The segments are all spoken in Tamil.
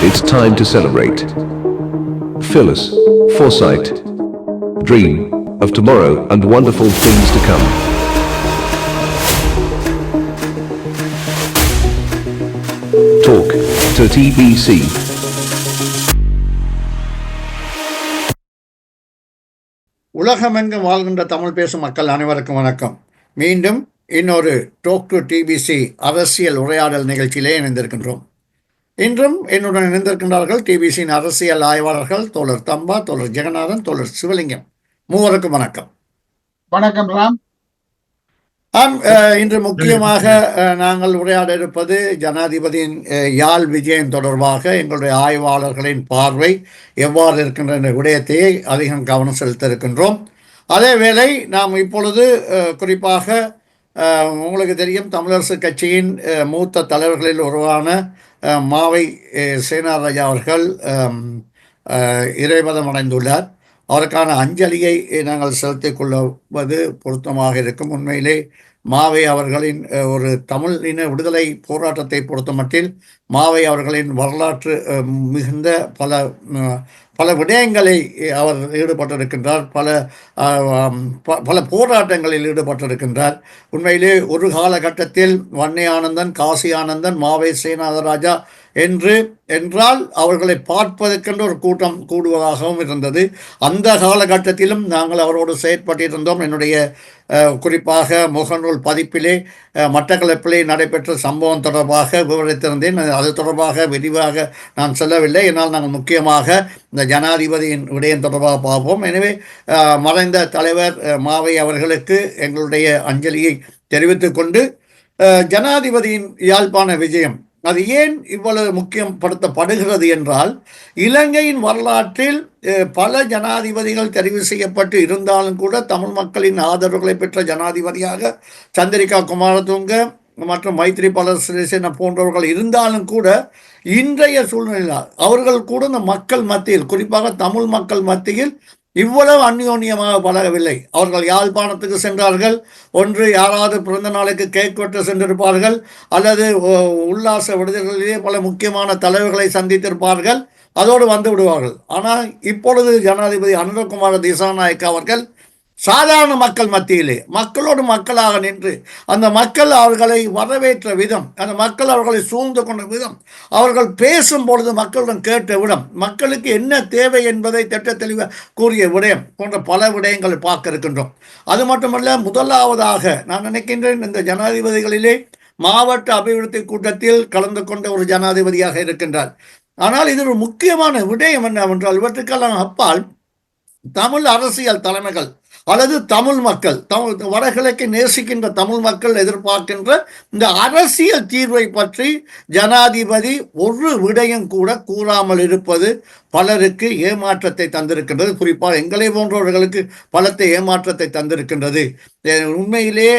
It's time to celebrate. Phyllis, foresight, dream of tomorrow and wonderful things to come. Talk to TBC. உலகமெங்கும் வாழ்கின்ற தமிழ் பேசும் மக்கள் அனைவருக்கும் வணக்கம். மீண்டும் இன்னொரு டாக் டு டிபிசி அரசியல் உரையாடல் நிகழ்ச்சியிலே இணைந்திருக்கின்றோம். இன்றும் என்னுடன் இணைந்திருக்கின்றார்கள் டிபிசியின் அரசியல் ஆய்வாளர்கள் தோழர் தம்பா, தோழர் ஜெகநாதன், தோழர் சிவலிங்கம். மூவருக்கும் வணக்கம். வணக்கம் ராம். இன்று முக்கியமாக நாங்கள் உரையாட இருப்பது ஜனாதிபதியின் யாழ் விஜயம் தொடர்பாக எங்களுடைய ஆய்வாளர்களின் பார்வை எவ்வாறு இருக்கின்ற என்ற விடயத்தையே அதிகம் கவனம் செலுத்த இருக்கின்றோம். அதே வேளை நாம் இப்பொழுது குறிப்பாக உங்களுக்கு தெரியும், தமிழரசு கட்சியின் மூத்த தலைவர்களில் ஒருவரான மாவை சேனாராஜா அவர்கள் இறைமதம் அடைந்துள்ளார். அவருக்கான அஞ்சலியை நாங்கள் செலுத்திக் கொள்வது பொருத்தமாக இருக்கும். உண்மையிலே மாவை அவர்களின் ஒரு தமிழ் இன விடுதலை போராட்டத்தை பொறுத்த மட்டில் மாவை அவர்களின் வரலாற்று மிகுந்த பல விடயங்களை அவர் ஈடுபட்டிருக்கின்றார். பல போராட்டங்களில் ஈடுபட்டிருக்கின்றார். உண்மையிலே ஒரு காலகட்டத்தில் வன்னி ஆனந்தன், காசி ஆனந்தன், மாவை சேனாதராஜா என்றால் அவர்களை பார்ப்பதற்கென்று ஒரு கூட்டம் கூடுவதாகவும் இருந்தது. அந்த காலகட்டத்திலும் நாங்கள் அவரோடு செயற்பட்டிருந்தோம். என்னுடைய குறிப்பாக முகநூல் பதிப்பிலே மட்டக்களப்பிலே நடைபெற்ற சம்பவம் தொடர்பாக விவரித்திருந்தேன். அது தொடர்பாக விரிவாக நான் செல்லவில்லை. என்னால் நாங்கள் முக்கியமாக இந்த ஜனாதிபதியின் விடயம் தொடர்பாக பார்ப்போம். எனவே மறைந்த தலைவர் மாவை அவர்களுக்கு எங்களுடைய அஞ்சலியை தெரிவித்துக் கொண்டு, ஜனாதிபதியின் யாழ்ப்பாண விஜயம் அது ஏன் இவ்வளவு முக்கியப்படுத்தப்படுகிறது என்றால், இலங்கையின் வரலாற்றில் பல ஜனாதிபதிகள் தெரிவு செய்யப்பட்டு இருந்தாலும் கூட தமிழ் மக்களின் ஆதரவுகளை பெற்ற ஜனாதிபதியாக சந்திரிகா குமாரதுங்க மற்றும் மைத்ரிபால சிறிசேன போன்றவர்கள் இருந்தாலும் கூட இன்றைய சூழ்நிலையில் அவர்கள் கூட இந்த மக்கள் மத்தியில், குறிப்பாக தமிழ் மக்கள் மத்தியில் இவ்வளவு அந்யோன்யமாக பழகவில்லை. அவர்கள் யாழ்ப்பாணத்துக்கு சென்றார்கள், ஒன்று யாராவது பிறந்த நாளுக்கு கேக் வெட்ட சென்றிருப்பார்கள், அல்லது உல்லாச விடுதலைகளிலே பல முக்கியமான தலைவர்களை சந்தித்திருப்பார்கள், அதோடு வந்து விடுவார்கள். ஆனால் இப்பொழுது ஜனாதிபதி அனுரகுமார திசாநாயக்க அவர்கள் சாதாரண மக்கள் மத்தியிலே மக்களோடு மக்களாக நின்று அந்த மக்கள் அவர்களை வரவேற்ற விதம், அந்த மக்கள் அவர்களை சூழ்ந்து கொண்ட விதம், அவர்கள் பேசும் பொழுது மக்களுடன் கேட்ட விடம், மக்களுக்கு என்ன தேவை என்பதை திட்ட தெளிவாக கூறிய விடயம் போன்ற பல விடயங்களை பார்க்க இருக்கின்றோம். அது மட்டுமல்ல, முதலாவதாக நான் நினைக்கின்றேன், இந்த ஜனாதிபதிகளிலே மாவட்ட அபிவிருத்தி கூட்டத்தில் கலந்து கொண்ட ஒரு ஜனாதிபதியாக இருக்கின்றார். ஆனால் இது ஒரு முக்கியமான விடயம் என்னவென்றால், இவற்றுக்கெல்லாம் அப்பால் தமிழ் அரசியல் தலைமைகள் அல்லது தமிழ் மக்கள், வடகிழக்கை நேசிக்கின்ற தமிழ் மக்கள் எதிர்பார்க்கின்ற இந்த அரசியல் தீர்வை பற்றி ஜனாதிபதி ஒரு விடயம் கூட கூறாமல் இருப்பது பலருக்கு ஏமாற்றத்தை தந்திருக்கின்றது. குறிப்பாக எங்களை போன்றவர்களுக்கு பலத்தை ஏமாற்றத்தை தந்திருக்கின்றது. உண்மையிலே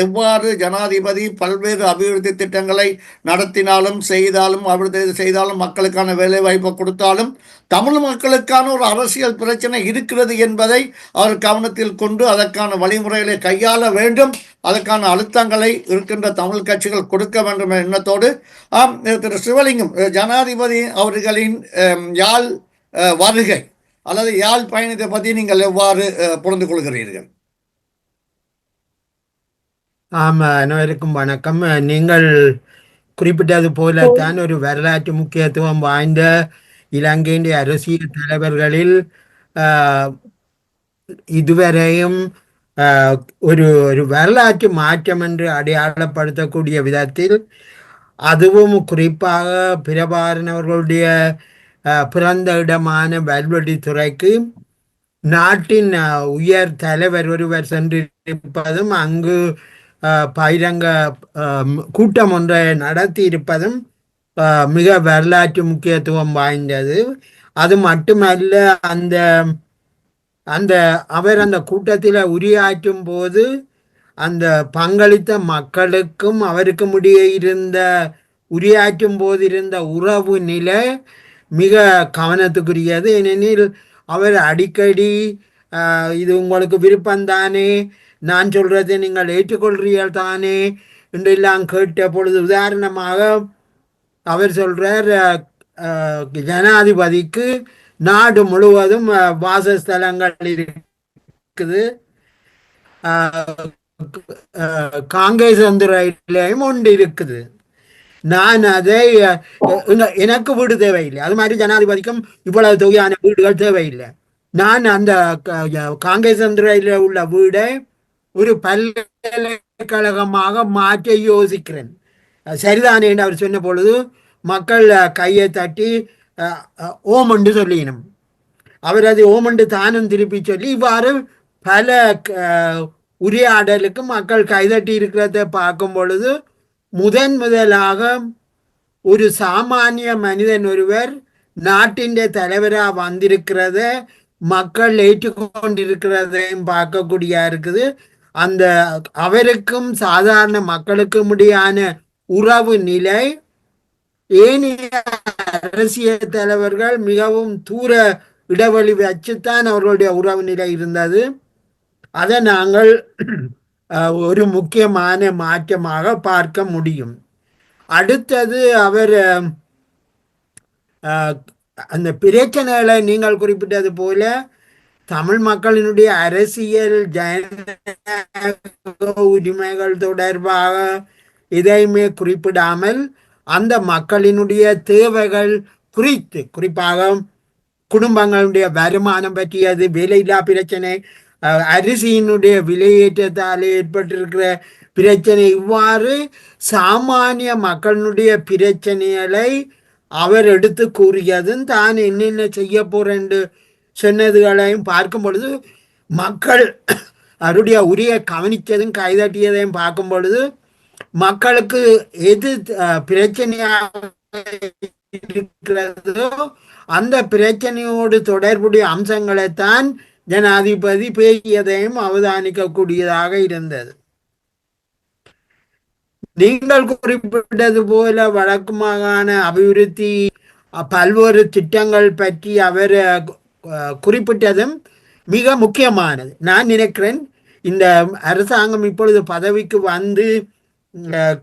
எவ்வாறு ஜனாதிபதி பல்வேறு அபிவிருத்தி திட்டங்களை நடத்தினாலும் அபிவிருத்தி செய்தாலும் மக்களுக்கான வேலை வாய்ப்பை கொடுத்தாலும் தமிழ் மக்களுக்கான ஒரு அரசியல் பிரச்சனை இருக்கிறது என்பதை அவர் கவனத்தில் கொண்டு அதற்கான வழிமுறைகளை கையாள வேண்டும், அதற்கான அழுத்தங்களை இருக்கின்ற தமிழ் கட்சிகள் கொடுக்க வேண்டும் என்ற எண்ணத்தோடு திரு சிவலிங்கம், ஜனாதிபதி அவர்களின் யாழ் வருகை அல்லது யாழ் பயணத்தை பற்றி நீங்கள் எவ்வாறு புரிந்து கொள்கிறீர்கள்? அனைவருக்கும் வணக்கம். நீங்கள் குறிப்பிட்டது போலத்தான் ஒரு வரலாற்று முக்கியத்துவம் வாய்ந்த இலங்கையின் அரசியல் தலைவர்களில் இதுவரையும் ஒரு வரலாற்று மாற்றம் என்று அடையாளப்படுத்தக்கூடிய விதத்தில், அதுவும் குறிப்பாக பிரபாகரன் அவர்களுடைய பிறந்த இடமான வல்வெட்டித்துறைக்கு நாட்டின் உயர் தலைவர் ஒருவர் சென்றிருப்பதும் அங்கு பகிரங்க கூட்டம் ஒன்றை நடத்தி இருப்பதும் மிக வரலாற்று முக்கியத்துவம் வாய்ந்தது. அது மட்டுமல்ல, அவர் அந்த கூட்டத்தில் உரையாற்றும் போது அந்த பங்களித்த மக்களுக்கும் அவருக்கும் இடையே உரையாற்றும் போது இருந்த உறவு நிலை மிக கவனத்துக்குரியது. ஏனெனில் அவர் அடிக்கடி இது உங்களுக்கு விருப்பம்தானே, நான் சொல்றதை நீங்கள் ஏற்றுக்கொள்றீர்கள் தானே என்றெல்லாம் கேட்ட பொழுது, உதாரணமாக அவர் சொல்றார், ஜனாதிபதிக்கு நாடு முழுவதும் வாசஸ்தலங்கள் இருக்குது. காங்கேசந்துறையிலையும் ஒன்று இருக்குது. நான் அதை எனக்கு வீடு தேவையில்லை. அது மாதிரி ஜனாதிபதிக்கும் இவ்வளவு தொகையான வீடுகள் தேவையில்லை. நான் அந்த காங்கேசந்துறையில் உள்ள வீடை ஒரு பல்கலைக்கழகமாக மாற்ற யோசிக்கிறேன். சரிதானே என்று அவர் சொன்ன பொழுது மக்கள் கையை தட்டி ஓம் என்று சொல்லினோம். அவர் அது ஓமண்டு தானும் திருப்பி சொல்லி இவ்வாறு பல உரையாடலுக்கு மக்கள் கைதட்டி இருக்கிறத பார்க்கும் பொழுது முதலாக ஒரு சாமானிய மனிதன் ஒருவர் நாட்டின் தலைவராக வந்திருக்கிறத மக்கள் ஏற்றுக்கொண்டிருக்கிறதையும் பார்க்கக்கூடிய இருக்குது. அந்த அவருக்கும் சாதாரண மக்களுக்கும் இடையான உறவு நிலை ஏனைய அரசியல் தலைவர்கள் மிகவும் தூர இடைவெளி வச்சுத்தான் அவர்களுடைய உறவு நிலை இருந்தது. அதை நாங்கள் ஒரு முக்கியமான மாற்றமாக பார்க்க முடியும். அடுத்தது அவர் அந்த பிரச்சனைகளை நீங்கள் குறிப்பிட்டது போல தமிழ் மக்களினுடைய அரசியல் ஜனநாயக உரிமைகள் தொடர்பாக இதையுமே குறிப்பிடாமல் அந்த மக்களினுடைய தேவைகள் குறித்து, குறிப்பாக குடும்பங்களுடைய வருமானம் பற்றியது, வேலையில்லா பிரச்சனை, அரிசியினுடைய விலையேற்றத்தால் ஏற்பட்டிருக்கிற பிரச்சனை, இவ்வாறு சாமானிய மக்களுடைய பிரச்சனைகளை அவர் எடுத்து கூறியதும் தான் என்னென்ன செய்ய போறேன் சொன்னதுகளையும் பார்க்கும் பொழுது மக்கள் அவருடைய உரிய கவனித்ததும் கைதட்டியதையும் பார்க்கும் பொழுது மக்களுக்கு எது பிரச்சனையாக இருக்கிறதோ அந்த பிரச்சனையோடு தொடர்புடைய அம்சங்களைத்தான் ஜனாதிபதி பேசியதையும் அவதானிக்கக்கூடியதாக இருந்தது. நீங்கள் குறிப்பிட்டது போல வடக்கு மாகாண அபிவிருத்தி பல்வேறு திட்டங்கள் பற்றி அவர் குறிப்பிட்டதும் மிக முக்கியமானது. நான் நினைக்கிறேன் இந்த அரசாங்கம் இப்பொழுது பதவிக்கு வந்து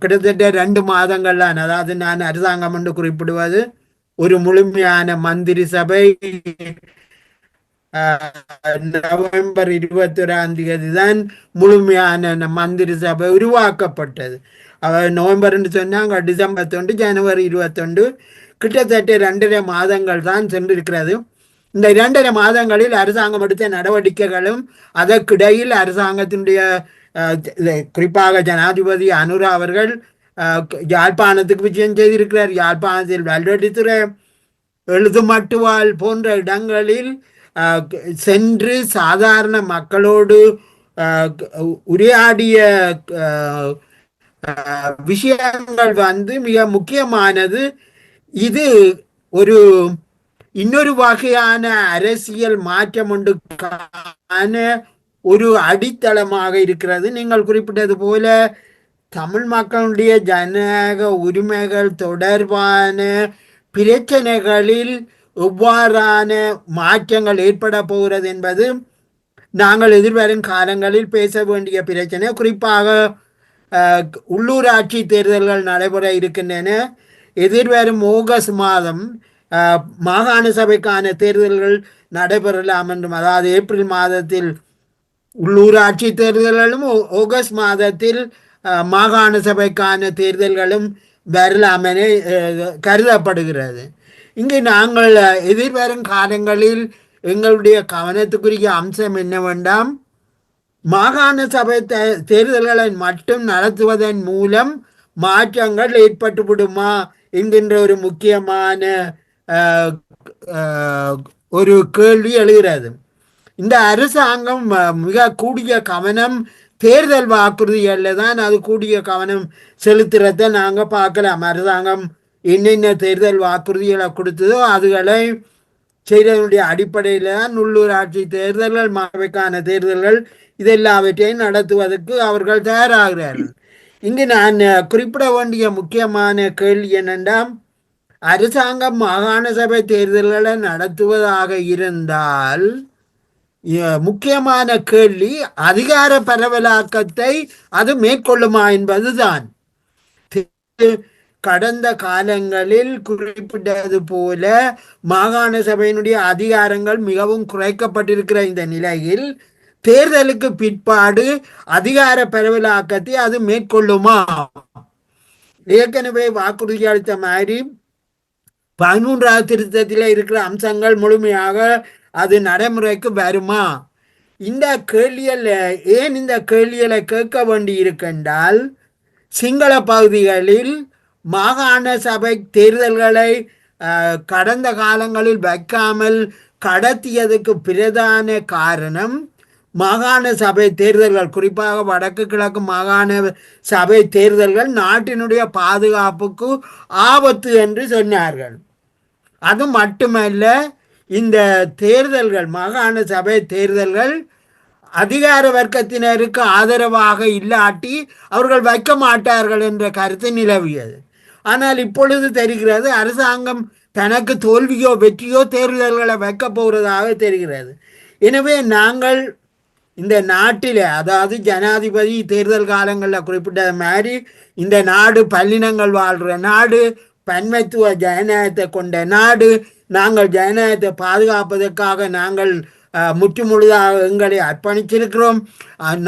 கிட்டத்தட்ட 2 மாதங்கள் தான். அதாவது நான் அரசாங்கம் என்று குறிப்பிடுவது ஒரு முழுமையான மந்திரி சபை நவம்பர் 21 தான் முழுமையான மந்திரி சபை உருவாக்கப்பட்டது. நவம்பர் என்று சொன்னாங்க, டிசம்பர் 1, ஜனவரி 21, கிட்டத்தட்ட 2.5 மாதங்கள் தான் சென்றிருக்கிறது. இந்த 2.5 மாதங்களில் அரசாங்கம் எடுத்த நடவடிக்கைகளும் அதற்கிடையில் அரசாங்கத்தினுடைய குறிப்பாக ஜனாதிபதி அனுரா அவர்கள் யாழ்ப்பாணத்துக்கு விஜயம் செய்திருக்கிறார். யாழ்ப்பாணத்தில் வல்வெட்டித்துறை, எழுதுமட்டுவாள் போன்ற இடங்களில் சென்று சாதாரண மக்களோடு உரையாடிய விஷயங்கள் மிக முக்கியமானது. இது ஒரு இன்னொரு வகையான அரசியல் மாற்றம் ஒன்றுக்கான ஒரு அடித்தளமாக இருக்கிறது. நீங்கள் குறிப்பிட்டது போல தமிழ் மக்களுடைய ஜனநாயக உரிமைகள் தொடர்பான பிரச்சனைகளில் எவ்வாறான மாற்றங்கள் ஏற்பட போகிறது என்பது நாங்கள் எதிர்வரும் காலங்களில் பேச வேண்டிய பிரச்சனை. குறிப்பாக உள்ளூராட்சி தேர்தல்கள் நடைபெற இருக்கின்றன. எதிர்வரும் ஆகஸ்ட் மாதம் மாகாண சபைக்கான தேர்தல்கள் நடைபெறலாம் என்றும், அதாவது ஏப்ரல் மாதத்தில் உள்ளூராட்சி தேர்தல்களும் ஆகஸ்ட் மாதத்தில் மாகாண சபைக்கான தேர்தல்களும் வரலாம் என கருதப்படுகிறது. இங்கு நாங்கள் எதிர்வரும் காலங்களில் எங்களுடைய கவனத்துக்குரிய அம்சம் என்னவென்றால், மாகாண சபை தேர்தல்களை மட்டும் நடத்துவதன் மூலம் மாற்றங்கள் ஏற்பட்டு விடுமா என்கின்ற ஒரு முக்கியமான ஒரு கேள்வி எழுகிறது. இந்த அரசாங்கம் மிக கூடிய கவனம் தேர்தல் வாக்குறுதிகளில் தான் அது கூடிய கவனம் செலுத்துறத நாங்கள் பார்க்கலாம். அரசாங்கம் என்னென்ன தேர்தல் வாக்குறுதிகளை கொடுத்ததோ அதுகளை செய்ததனுடைய அடிப்படையில் தான் உள்ளூராட்சி தேர்தல்கள், மாவைக்கான தேர்தல்கள் இதெல்லாவற்றையும் நடத்துவதற்கு அவர்கள் தயாராகிறார்கள். இங்கு நான் குறிப்பிட வேண்டிய முக்கியமான கேள்வி என்னென்றால், அரசாங்கம் மாகாண சபை தேர்தல்களை நடத்துவதாக இருந்தால் முக்கியமான கேள்வி அதிகார பரவலாக்கத்தை அது மேற்கொள்ளுமா என்பதுதான். கடந்த காலங்களில் குறிப்பிட்டது போல மாகாண சபையினுடைய அதிகாரங்கள் மிகவும் குறைக்கப்பட்டிருக்கிற இந்த நிலையில் தேர்தலுக்கு பிற்பாடு அதிகார பரவலாக்கத்தை அது மேற்கொள்ளுமா? ஏற்கனவே வாக்குறுதி அளித்த மாதிரி 11வது திருத்தத்தில் இருக்கிற அம்சங்கள் முழுமையாக அது நடைமுறைக்கு வருமா? இந்த கேள்விகள் ஏன் இந்த கேள்விகளை கேட்க வேண்டி இருக்கின்றால், சிங்கள பகுதிகளில் மாகாண சபை தேர்தல்களை கடந்த காலங்களில் வைக்காமல் கடத்தியதுக்கு பிரதான காரணம் மாகாண சபை தேர்தல்கள், குறிப்பாக வடக்கு கிழக்கு மாகாண சபை தேர்தல்கள் நாட்டினுடைய பாதுகாப்புக்கு ஆபத்து என்று சொன்னார்கள். அது மட்டுமல்ல, இந்த தேர்தல்கள் மாகாண சபை தேர்தல்கள் அதிகார வர்க்கத்தினருக்கு ஆதரவாக இல்லாட்டி அவர்கள் வைக்க மாட்டார்கள் என்ற கருத்து நிலவியது. ஆனால் இப்பொழுது தெரிகிறது அரசாங்கம் தனக்கு தோல்வியோ வெற்றியோ தேர்தல்களை வைக்கப் போகிறதாக தெரிகிறது. எனவே நாங்கள் இந்த நாட்டில், அதாவது ஜனாதிபதி தேர்தல் காலங்களில் குறிப்பிட்ட மாதிரி, இந்த நாடு பல்லினங்கள் வாழ்கிற நாடு, பன்மைத்துவ ஜனநாயகத்தை கொண்ட நாடு, நாங்கள் ஜனநாயகத்தை பாதுகாப்பதற்காக நாங்கள் முற்றுமுழுதாக எங்களை அர்ப்பணிச்சிருக்கிறோம்,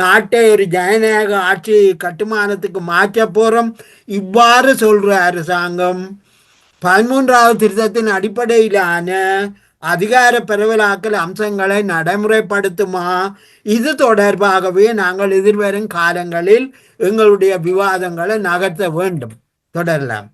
நாட்டை ஒரு ஜனநாயக ஆட்சி கட்டுமானத்துக்கு மாற்ற போகிறோம். இவ்வாறு சொல்கிற அரசாங்கம் 13வது திருத்தத்தின் அடிப்படையிலான அதிகார பரவலாக்கல் அம்சங்களை நடைமுறைப்படுத்துமா? இது தொடர்பாகவே நாங்கள் எதிர்வரும் காலங்களில் எங்களுடைய விவாதங்களை நகர்த்த வேண்டும். தொடரலாம்.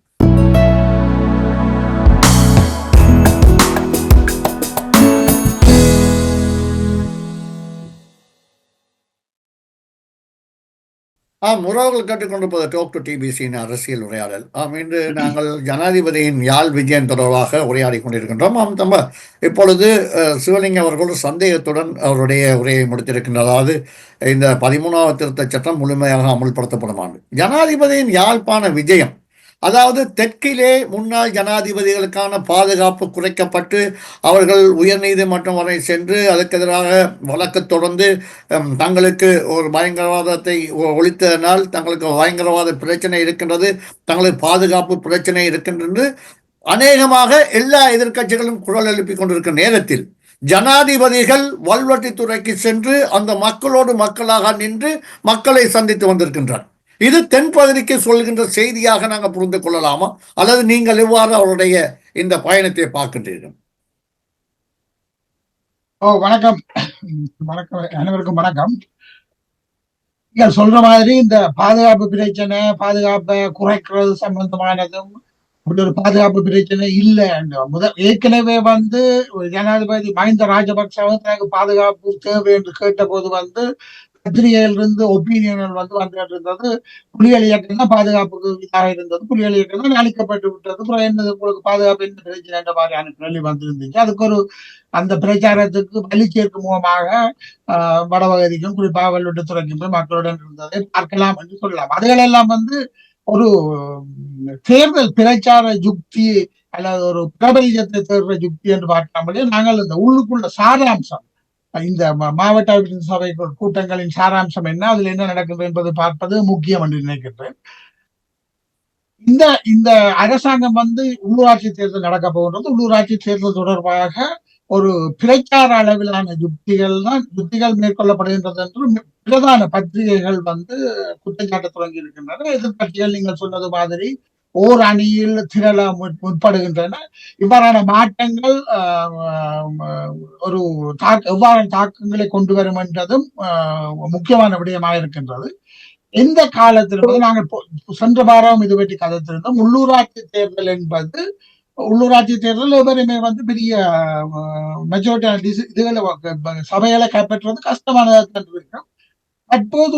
உறவுகள் கேட்டுக்கொண்டிருப்பது டாக் டு டிபிசியின் அரசியல் உரையாடல். இன்று நாங்கள் ஜனாதிபதியின் யாழ் விஜயம் தொடர்பாக உரையாடி கொண்டிருக்கின்றோம். நம்ம இப்பொழுது சிவலிங்க அவர்கள் சந்தேகத்துடன் அவருடைய உரையை முடித்திருக்கின்றார். அதாவது இந்த 13வது திருத்த சட்டம் முழுமையாக அமுல்படுத்தப்படுமாறு ஜனாதிபதியின் யாழ்ப்பாண விஜயம், அதாவது தெற்கிலே முன்னாள் ஜனாதிபதிகளுக்கான பாதுகாப்பு குறைக்கப்பட்டு அவர்கள் உயர்நீதிமன்றம் வரை சென்று அதுக்கு எதிராக வழக்கு தொடர்ந்து தங்களுக்கு ஒரு பயங்கரவாதத்தை ஒழித்ததனால் தங்களுக்கு பயங்கரவாத பிரச்சனை இருக்கின்றது, தங்களுக்கு பாதுகாப்பு பிரச்சனை இருக்கின்றது, அநேகமாக எல்லா எதிர்க்கட்சிகளும் குரல் எழுப்பிக் கொண்டிருக்கிற நேரத்தில் ஜனாதிபதிகள் வல்வெட்டித்துறைக்கு சென்று அந்த மக்களோடு மக்களாக நின்று மக்களை சந்தித்து வந்திருக்கின்றனர். இது தென்பகுதிக்கு சொல்கின்ற செய்தியாக நாங்கள் புரிந்து கொள்ளலாமா, அல்லது நீங்கள் எவ்வாறு அவருடைய இந்த பயணத்தை பார்க்கின்றீர்கள்? வணக்கம். வணக்கம், அனைவருக்கும் வணக்கம். நீங்கள் சொல்ற மாதிரி இந்த பாதுகாப்பு பிரச்சனை, பாதுகாப்பை குறைக்கிறது சம்பந்தமானதும் அப்படி ஒரு பாதுகாப்பு பிரச்சனை இல்லை. ஏற்கனவே ஜனாதிபதி மஹிந்த ராஜபக்சவும் தனக்கு பாதுகாப்பு தேவை என்று கேட்ட போது பத்திரிகையிலிருந்து ஒப்பீனியன்கள் வந்துட்டு இருந்தது. புலிகள் இயக்கம் தான் பாதுகாப்புக்கு இதாக இருந்தது, புலிகள் இயக்கம் தான் அழிக்கப்பட்டு விட்டது, அப்புறம் என்னது உங்களுக்கு பாதுகாப்பு என்ன பிரச்சனை என்ற மாதிரியான கேள்வி வந்துருந்துச்சு. அதுக்கு ஒரு அந்த பிரச்சாரத்துக்கு வலி சேர்க்கும் முகமாக வடபகுதிக்கும் குறிப்பாக வல்வெட்டுத்துறைக்கும் போய் மக்களுடன் இருந்ததை பார்க்கலாம் என்று சொல்லலாம். அதுகளெல்லாம் ஒரு தேர்தல் பிரச்சார யுக்தி அல்லது ஒரு பிரபலியத்தை தேர்தல் யுக்தி என்று பார்க்காமலே நாங்கள் இந்த உள்ளுக்குள்ள சாராம்சம், இந்த மாவட்ட சபை கூட்டங்களின் சாராம்சம் என்ன, அதுல என்ன நடக்குது என்பதை பார்ப்பது முக்கியம் என்று நினைக்கின்றேன். இந்த அரசாங்கம் உள்ளூராட்சி தேர்தல் நடக்க போகின்றது. உள்ளூராட்சி தேர்தல் தொடர்பாக ஒரு பிரச்சார அளவிலான யுக்திகள் மேற்கொள்ளப்படுகின்றது என்று பிரதான பத்திரிகைகள் குற்றச்சாட்டு தொடங்கி இருக்கின்றன. எதிர்கட்சிகள் நீங்கள் சொன்னது மாதிரி ஓர் அணியில் திரள முற்படுகின்றன. இவ்வாறான மாற்றங்கள் ஒரு எவ்வாறான தாக்கங்களை கொண்டு வரும் என்றதும் முக்கியமான விடயமாக இருக்கின்றது. எந்த காலத்திலும் நாங்கள் சென்ற வாரம் இது பற்றி கதைத்திருந்தோம். உள்ளூராட்சி தேர்தல் என்பது உள்ளூராட்சி தேர்தல் எவருமே பெரிய மெஜாரிட்டி இதுகளை சபைகளை கைப்பற்றுவது கஷ்டமானதாக இருக்கும். தற்போது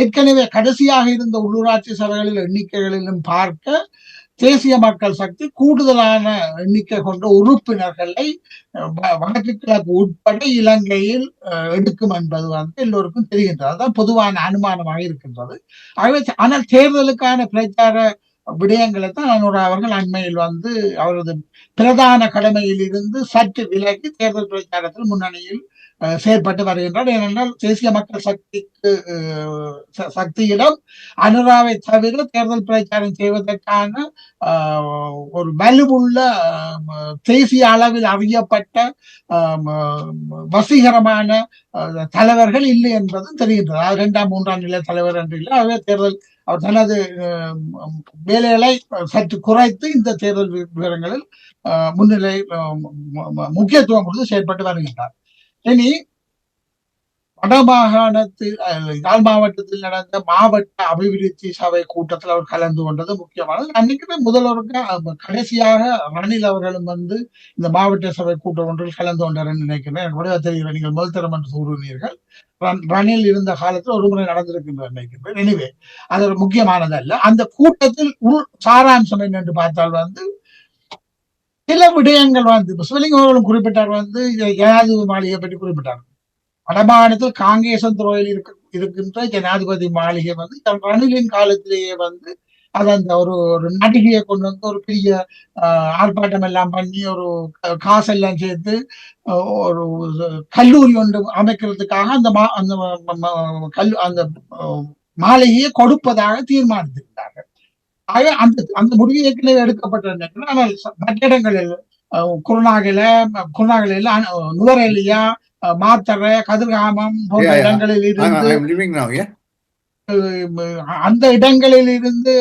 ஏற்கனவே கடைசியாக இருந்த உள்ளூராட்சி சபைகளில் எண்ணிக்கைகளிலும் பார்க்க தேசிய மக்கள் சக்தி கூடுதலான எண்ணிக்கை கொண்ட உறுப்பினர்களை வடக்கு கிழக்கு உட்பட இலங்கையில் எடுக்கும் என்பது எல்லோருக்கும் தெரிகின்றது. அதுதான் பொதுவான அனுமானமாக இருக்கின்றது. ஆகவே ஆனால் தேர்தலுக்கான பிரச்சார விடயங்களை தான் அவர்கள் அண்மையில் அவரது பிரதான கடமையில் இருந்து சற்று விலகி தேர்தல் பிரச்சாரத்தில் முன்னணியில் செயற்பட்டு வருகின்றார். ஏனென்றால் தேசிய மக்கள் சக்தியிடம் அனுராவை தவிர தேர்தல் பிரச்சாரம் செய்வதற்கான ஒரு வலுவுள்ள தேசிய அளவில் அறியப்பட்ட வசீகரமான தலைவர்கள் இல்லை என்பது தெரிகின்றது. 2ஆம் 3ஆம் நிலை தலைவர் என்று இல்லை. ஆகவே தேர்தல் அவர் தனது வேலைகளை சற்று குறைத்து இந்த தேர்தல் விவரங்களில் முன்னிலை முக்கியத்துவம் கொடுத்து செயல்பட்டு வருகின்றார். இனி வடமாகாணத்தில் யாழ் மாவட்டத்தில் நடந்த மாவட்ட அபிவிருத்தி சபை கூட்டத்தில் அவர் கலந்து கொண்டது முக்கியமானது. அன்னைக்கு முதல்வருக்கு கடைசியாக ரணில் அவர்களும் இந்த மாவட்ட சபை கூட்டம் ஒன்றில் கலந்து கொண்டார் என்று நினைக்கிறேன். எனக்கு கூட தெரிகிற நீங்கள் முதல் தரம் என்று கூறுவீர்கள். ரணில் இருந்த காலத்தில் ஒரு முறை நடந்திருக்கின்ற நினைக்கின்றேன். எனவே அது ஒரு முக்கியமானதல்ல. அந்த கூட்டத்தில் சாராம்சம் என்னென்று பார்த்தால் சில விடயங்கள் சிவலிங்கம் அவர்களும் குறிப்பிட்டார். ஜனாதிபதி மாளிகை பற்றி குறிப்பிட்டார். வடமாகாணத்தில் காங்கேசன் துறையில் இருக்கின்ற ஜனாதிபதி மாளிகை ரணிலின் காலத்திலேயே அது அந்த ஒரு நடிகையை கொண்டு ஒரு பெரிய ஆர்ப்பாட்டம் எல்லாம் பண்ணி ஒரு காசெல்லாம் சேர்த்து ஒரு கல்லூரி ஒன்று அமைக்கிறதுக்காக அந்த மாளிகையை கொடுப்பதாக தீர்மானித்திருந்தார்கள். ஆக அந்த முடிவு ஏற்கனவே எடுக்கப்பட்ட ஆனால் மற்ற இடங்களில் குருநாகல நுவரெலியா மாத்தரை கதிர்காமம் போன்ற இடங்களில் இருந்து அந்த இடங்களில் இருந்து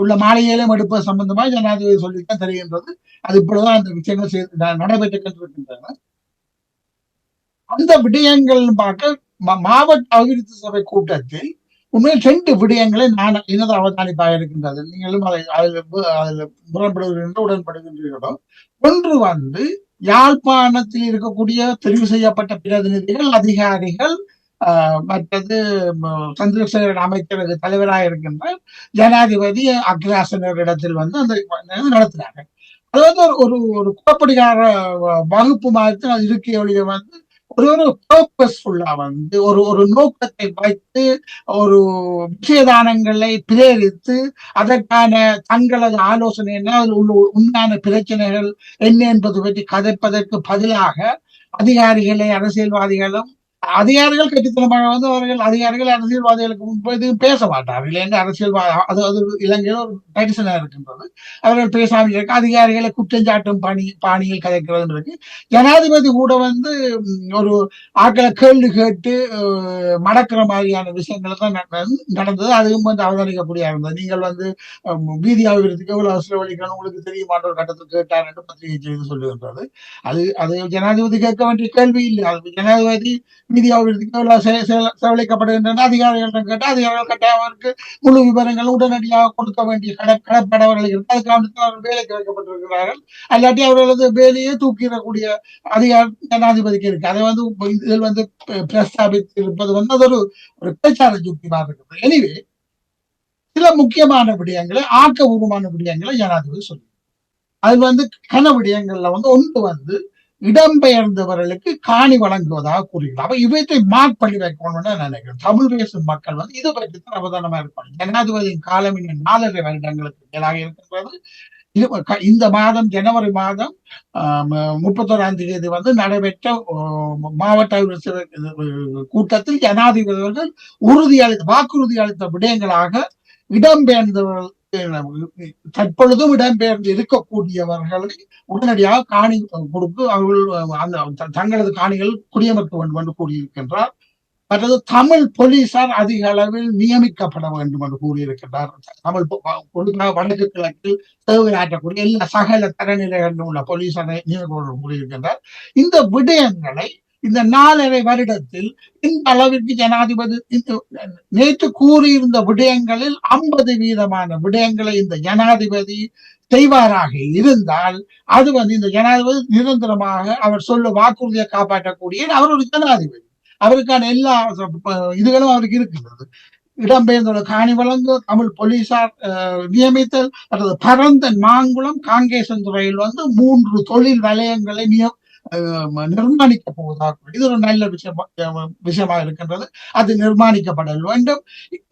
உள்ள மாளிகையிலும் எடுப்பது சம்பந்தமாக ஜனாதிபதி சொல்லித்தான் தெரிகின்றது. அது இப்பொழுதுதான் அந்த விஷயங்கள் நடைபெற்றுக் கொண்டிருக்கின்றன. அந்த விடயங்கள் பார்க்க மாவட்ட அபிவிருத்தி சபை கூட்டத்தில் உண்மையில் 2 விடயங்களை நான் எனது அவதானிப்பாக இருக்கின்றது. நீங்களும் அதில் முரண்படுகின்ற உடன்படுகின்றீர்களோ. ஒன்று யாழ்ப்பாணத்தில் இருக்கக்கூடிய தெரிவு செய்யப்பட்ட பிரதிநிதிகள் அதிகாரிகள், மற்றது சந்திரசேகரன் அமைச்சரவை தலைவராக இருக்கின்ற ஜனாதிபதி அக்ராசனர் இடத்தில் அந்த நடத்தினாங்க. அதாவது ஒரு குழப்படிகார வகுப்பு மாதிரி அது இருக்கைய ஒழிய ஒரு பர்பஸ்ஃபுல்லா ஒரு நோக்கத்தை வைத்து ஒரு விஷயதானங்களை பிரேரித்து அதற்கான தங்களது ஆலோசனை என்ன, அதில் உள்ள உண்மையான பிரச்சனைகள் என்ன என்பது பற்றி கதைப்பதற்கு பதிலாக அதிகாரிகளை அரசியல்வாதிகளும் அதிகாரிகள் கட்டித்தனமாக அவர்கள் அதிகாரிகள் அரசியல்வாதிகளுக்கு முன்பு பேச மாட்டார்கள். என்று அது இலங்கையில் ஒரு ட்ரெடிஷனா இருக்கின்றது. அவர்கள் பேசாமல் இருக்க அதிகாரிகளை குற்றஞ்சாட்டும் பாணியில் கதைக்கிறது இருக்கு. ஜனாதிபதி கூட ஒரு ஆக்களை கேள்வி கேட்டு மடக்கிற மாதிரியான விஷயங்கள் தான் நடந்தது. அதுவும் அவதானிக்கக்கூடிய இருந்தது. நீங்கள் வீதி அபிவிருத்திக்கு எவ்வளவு செலவழிக்கணும் உங்களுக்கு தெரியுமான ஒரு கட்டத்தில் கேட்டார் என்று பத்திரிகை செய்து சொல்லுகின்றது. அது ஜனாதிபதி கேட்க வேண்டிய கேள்வி இல்லை. அது ஜனாதிபதி வீதி அபிவிருத்திக்கு செலவழிக்கப்படுகின்றன அதிகாரிகளிடம் கேட்டு அதிகாரிகள் கட்டாயவருக்கு முழு விவரங்கள் உடனடியாக கொடுக்க வேண்டிய கடற்படவர்கள் இருக்கு. அதுக்காக அவர்கள் வேலைக்கு வைக்கப்பட்டிருக்கிறார்கள். அல்லாட்டி அவர்களது வேலையை தூக்கிடக்கூடிய அதிகாரம் ஜனாதிபதிக்கு இருக்கு. அதை இதில் பிரஸ்தாபித்து இருப்பது அது ஒரு பிரச்சார யுக்தியாக இருக்கிறது. எனவே சில முக்கியமான விடயங்களை ஆக்கபூர்வமான விடயங்களை ஜனாதிபதி சொல்லி அது கன விடயங்கள்ல ஒன்று இடம்பெயர்ந்தவர்களுக்கு காணி வழங்குவதாக கூறுகிறார். அப்ப இவற்றை மார்க் பண்ணி வைக்கணும்னு நினைக்கிறேன். தமிழ் பேசும் மக்கள் இதை பற்றி தான் அவதானமா இருப்பாங்க. ஜனாதிபதியின் காலம் 4.5 வருடங்களுக்கு மேலாக இருக்கின்றது. இந்த மாதம் ஜனவரி மாதம் 31ஆம் தேதி நடைபெற்ற மாவட்ட கூட்டத்தில் ஜனாதிபதிகள் வாக்குறுதி அளித்த விடயங்களாக இடம்பெயர்ந்தவர்கள் தற்பொழுதும் இடம்பெயர்ந்து இருக்கக்கூடியவர்களை உடனடியாக காணி கொடுத்து அவர்கள் தங்களது காணிகள் குடியமர்த்த வேண்டும் என்று கூறியிருக்கின்றார். மற்றது தமிழ் போலீசார் அதிக அளவில் நியமிக்கப்பட வேண்டும் என்று கூறியிருக்கின்றார். தமிழ் வடக்கு கிழக்கில் சேவையாற்றக்கூடிய எல்லா சகல தரநிலைகளிலும் உள்ள போலீசாரை நியமிக்க கூறியிருக்கின்றார். இந்த விடயங்களை இந்த 4.5 வருடத்தில் இந்த அளவிற்கு ஜனாதிபதி நேற்று கூறியிருந்த விடயங்களில் 50% விடயங்களை இந்த ஜனாதிபதி செய்வாராக இருந்தால் அது இந்த ஜனாதிபதி நிரந்தரமாக அவர் சொல்ல வாக்குறுதியை காப்பாற்றக்கூடிய அவர் ஒரு ஜனாதிபதி. அவருக்கான எல்லா இதுகளும் அவருக்கு இருக்கின்றது. இடம்பெயர்ந்த காணி வழங்கு, தமிழ் போலீசார் நியமித்தல், அல்லது பரந்தன் மாங்குளம் காங்கேசன் துறையில் 3 தொழில் வலயங்களை நிர்மாணிக்க போவதாக இது ஒரு நல்ல விஷயமாக இருக்கின்றது. அது நிர்மாணிக்கப்பட வேண்டும்.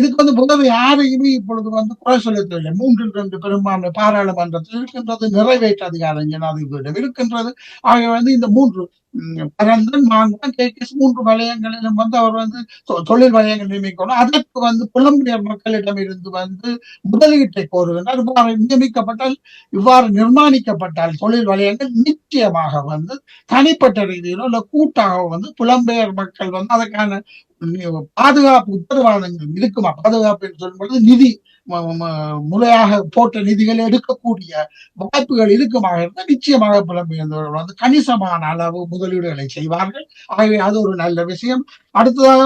இதுக்கு முதல் யாரையுமே இப்பொழுது குறை சொல்ல தேவையில்லை. 3/2 பெரும்பான்மை பாராளுமன்றத்தில் இருக்கின்றது. நிறைவேற்ற அதிகாரம் ஜனாதிபதியிடம் இருக்கின்றது. ஆக இந்த 3 பரந்தன், மாங்குளம், கேகேஎஸ் 3 வலயங்களிலும் அவர் தொழில் வலயங்கள் நியமிக்கணும். அதற்கு புலம்பெயர் மக்களிடம் இருந்து முதலீட்டை கோருகின்றார். இவ்வாறு நியமிக்கப்பட்டால், இவ்வாறு நிர்மாணிக்கப்பட்டால் தொழில் வலயங்கள் நிச்சயமாக தனிப்பட்ட ரீதியிலோ இல்ல கூட்டாக புலம்பெயர் மக்கள் அதற்கான பாதுகாப்பு உத்தரவாதங்கள் இருக்குமா? பாதுகாப்பு என்று சொல்லும்போது நிதி முறையாக போட்ட நிதிகளை எடுக்கக்கூடிய வாய்ப்புகள் இருக்குமாக இருந்தால் நிச்சயமாக புலம்பெயர்ந்தவர்கள் கணிசமான அளவு முதலீடுகளை செய்வார்கள். ஆகவே அது ஒரு நல்ல விஷயம். அடுத்ததாக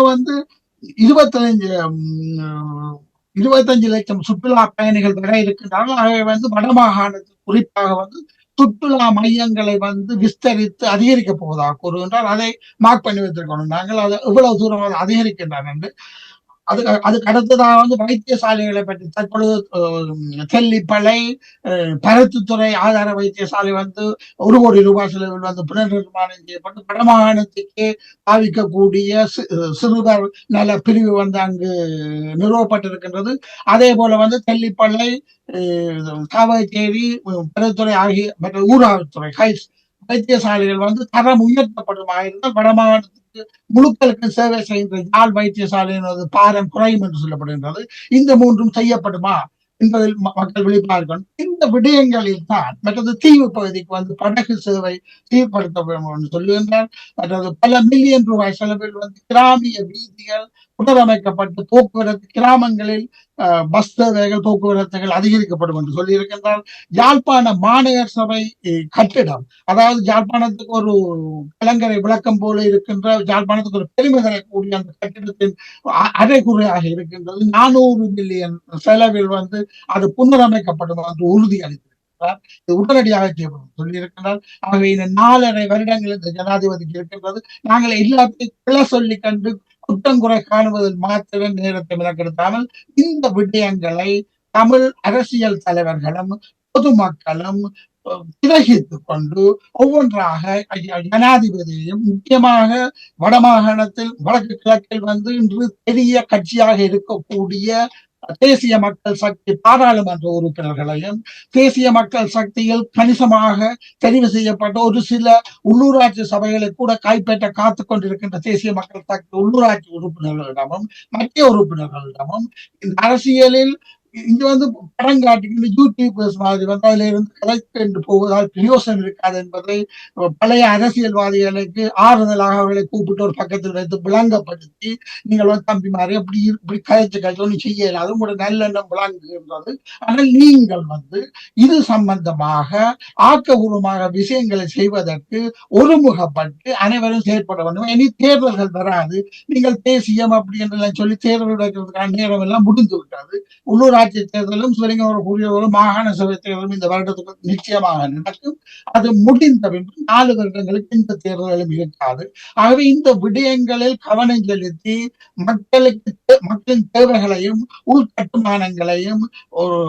25 லட்சம் சுற்றுலா பயணிகள் வர இருக்கின்றார்கள். ஆகவே வடமாகாணத்தில் குறிப்பாக சுற்றுலா மையங்களை விஸ்தரித்து அதிகரிக்க போவதாக கூறுகின்றார். அதை மார்க் பண்ணி வைத்திருக்கணும். நாங்கள் அதை எவ்வளவு தூரம் அதிகரிக்கின்றார் என்று. அதுக்கு அடுத்ததாக வைத்தியசாலைகளை பற்றி தற்பொழுது தெல்லிப்பளை, பருத்தித்துறை ஆதார வைத்தியசாலை 1 கோடி ரூபாய் செலவில் புனர் நிர்மாணம் செய்யப்பட்டு வடமாகாணத்துக்கே பாவிக்கக்கூடிய சிறுவர் நல பிரிவு அங்கு நிறுவப்பட்டிருக்கின்றது. அதே போல தெல்லிப்பளை, காவச்சேரி, பருத்தித்துறை ஆகிய மற்ற ஊராட்சித்துறை வைத்தியசாலைகள் தரம் உயர்த்தப்படுமா இருந்தால் வடமாகாணத்துக்கு முழுக்களுக்கு சேவை செய்கின்ற யாழ் வைத்தியசாலையின் பாரம் குறையும் என்று சொல்லப்படுகின்றது. இந்த 3ம் செய்யப்படுமா என்பதில் மக்கள் விழிப்பார்கள். இந்த விடயங்களில் தான் மற்றது தீவு பகுதிக்கு படகு சேவை சீர்படுத்த வேண்டும் என்று சொல்லுகின்றார். மற்றது பல மில்லியன் ரூபாய் செலவில் கிராமிய வீதிகள் புனரமைக்கப்பட்டு போக்குவரத்து கிராமங்களில் பஸ் சேவைகள் போக்குவரத்துகள் அதிகரிக்கப்படும் என்று சொல்லியிருக்கின்றார். யாழ்ப்பாண மாநகர சபை கட்டிடம், அதாவது யாழ்ப்பாணத்துக்கு ஒரு கலங்கரை விளக்கம் போல இருக்கின்ற, யாழ்ப்பாணத்துக்கு ஒரு பெருமை தரக்கூடிய அந்த கட்டிடத்தின் அரைகுறையாக இருக்கின்றது. 400 மில்லியன் செலவில் அது புனரமைக்கப்படும் என்று உறுதி அளித்திருக்கிறார். இது உடனடியாக செய்யப்படும் சொல்லியிருக்கிறார். ஆகவே இந்த 4.5 வருடங்கள் இந்த ஜனாதிபதிக்கு இருக்கின்றது. நாங்கள் எல்லாத்தையும் பிழை சொல்லி கண்டு குற்றங்குறை காணுவதில் மாத்திர நேரத்தை விலக்கெடுத்தாமல் இந்த விடயங்களை தமிழ் அரசியல் தலைவர்களும் பொதுமக்களும் கிரகித்துக் கொண்டு ஒவ்வொன்றாக ஜனாதிபதியையும் முக்கியமாக வடமாகாணத்தில் வடக்கு கிழக்கில் இன்று பெரிய கட்சியாக இருக்கக்கூடிய தேசிய மக்கள் சக்தி பாராளுமன்ற உறுப்பினர்களையும் தேசிய மக்கள் சக்தியில் கணிசமாக தெரிவு செய்யப்பட்ட ஒரு சில உள்ளூராட்சி சபைகளை கூட கைப்பற்ற காத்துக் கொண்டிருக்கின்ற தேசிய மக்கள் சக்தி உள்ளூராட்சி உறுப்பினர்களிடமும் மத்திய உறுப்பினர்களிடமும் இந்த அரசியலில் இங்க படம் காட்டிக்கிட்டு யூடியூபர்ஸ் மாதிரி அதுல இருந்து கலெக்ட் என்று போவதால் பிரயோசனம் இருக்காது என்பதை பழைய அரசியல்வாதிகளுக்கு ஆறுதலாக அவர்களை கூப்பிட்டு ஒரு பக்கத்தில் வைத்து விளங்கப்படுத்தி, நீங்கள் தம்பி மாதிரி அப்படி இப்படி கதைச்சு ஒன்றும் செய்யல, அதுவும் கூட நல்லெண்ணம் விளங்குகின்றது. ஆனால் நீங்கள் இது சம்பந்தமாக ஆக்கபூர்வமாக விஷயங்களை செய்வதற்கு ஒருமுகப்பட்டு அனைவரும் செயற்பட வேண்டும். இனி தேர்தல்கள் வராது, நீங்கள் தேசியம் அப்படி என்றெல்லாம் சொல்லி தேர்தல் வைக்கிறதுக்கான நேரம் எல்லாம் முடிந்து விட்டது. உள்ளூராட்சி தேர்தலும் கூறியவரும் மாகாண சபை தேர்தலும் இந்த வருடத்துக்கு நிச்சயமாக நடக்கும். அது முடிந்த பின்பு 4 வருடங்களுக்கு இந்த தேர்தலும் இருக்காது. ஆகவே இந்த விடயங்களில் கவனம் செலுத்தி மக்களின் தேவைகளையும் உள்கட்டுமானங்களையும் ஒரு